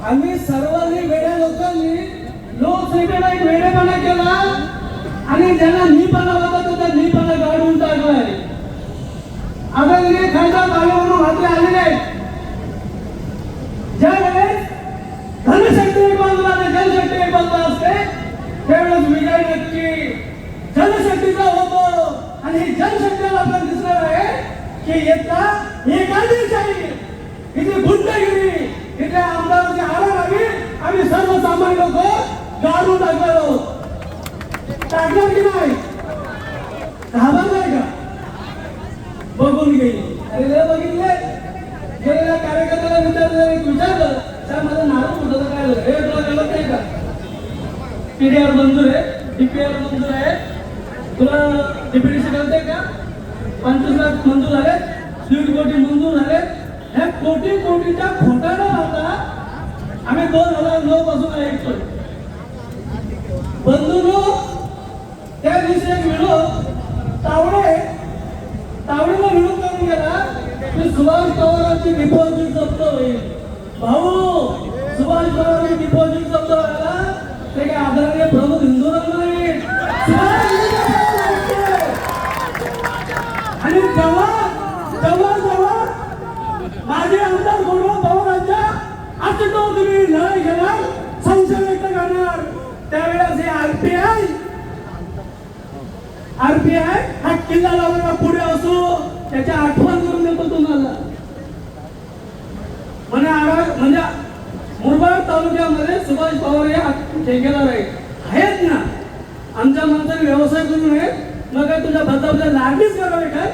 आम्ही सर्वांनी वेड्या लोकांनी लोकसंख्येला एक वेडेपणा केला आणि ज्यांना नीपणा होता तो त्या नीपणा गाडून टाकलाय. आता तिथे खासदार बाळूमामा म्हात्रे आलेले आहेत. ज्यावेळेस धनशक्ती एक बाजूला आणि जलशक्ती एक बाजूला असते त्यावेळेस विजय नक्की जलशक्तीचा होतो. आणि ही जनशक्तीला आपल्याला दिसणार आहे की येता एक आदिलशाही इथे गुंडगिरी इथे आमदाराची आरारावी आम्ही सर्वसामान्य लोक गाडून टाकणार आहोत. टाकणार की नाही? घाबरलाय का? बघून घेईल. अरे बघितले गेलेल्या कार्यकर्त्याला विचारलं त्या माझं नाव कुठं काय झालं हे तुला कळत नाही का? पीडीआर मंजूर आहे, डीपीआर मंजूर आहे, तुला डीपीडीसी कळते का? 25 लाख मंजूर झाले, 1.5 कोटी मंजूर झाले. हे कोटी कोटीच्या घोटाळा होता. आम्ही 2009 पासून ऐकतोय. बंधूंनो त्या दिवशी एक व्हिडिओ तावडेला विरोध करून गेला की सुभाष पवारांची डिपॉझिट जप्त होईल. भाऊ सुभाष पवारांची डिपॉझिट जप्त व्हायला ते काय आदरणीय प्रमुख हिंदुराव नाही. आणि जेव्हा माझे आमदार गौरव पवारांच्या अस्तित्वावर तुम्ही लढाई घेणार, संशय व्यक्त करणार, त्यावेळेस हे आरपीआय हा किल्ला लावलेला पुढे असो त्याची आठवण करून देतो तुम्हाला. म्हणजे मुरबाड तालुक्यामध्ये सुभाष पवार या ठेकेदार आहेत ना. आमच्या माणसाने व्यवसाय करू नये मग काय तुझ्या बदलाच्या लागणीच करावे काय?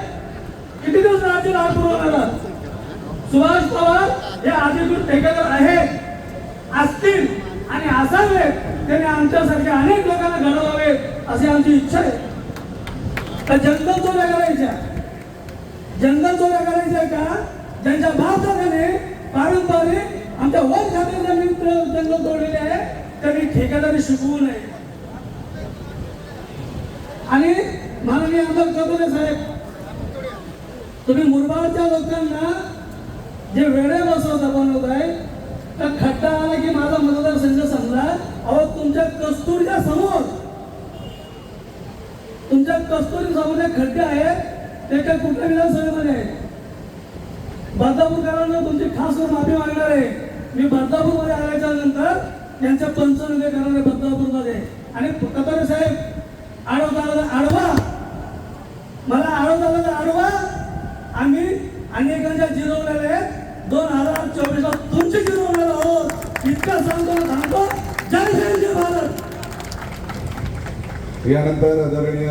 किती दिवस राज्य लाभ पुरवणार? सुभाष पवार हे अधिकृत ठेकेदार आहेत, असतील आणि असावेत. त्यांनी आमच्यासारख्या अनेक लोकांना घडवावेत अशी आमची इच्छा आहे. तर जंगल चोऱ्या करायच्या का? ज्यांच्या बापदादाने पारंपरिक आमच्या वन खात्याच्या जंगल तोडलेले आहे त्यांनी ठेकेदारी शिकवू नये. आणि माननीय आमदार कदोरे साहेब, तुम्ही मुरबाडच्या लोकांना जे वेळे बनवत आहे तर खड्डा आला की माझा मतदारसंघ समजा. अहो तुमच्या कस्तुरीच्या समोर खड्डे आहेत ते काय कुठल्या विधानसभेमध्ये आहेत? बदलापूरकरांना तुमची खास करून माफी मागणार आहे. मी बदलापूरमध्ये आल्याच्या नंतर त्यांच्या पंचनामे करणार आहे बदलापूरमध्ये. आणि कतोरे साहेब आडवा मला आडवा. आम्ही अनेकांच्या जिरवलेले 2024 तुमची जिरवणार आहोत इतकं सांगतो. जय हिंद जय भारत. यानंतर आदरणीय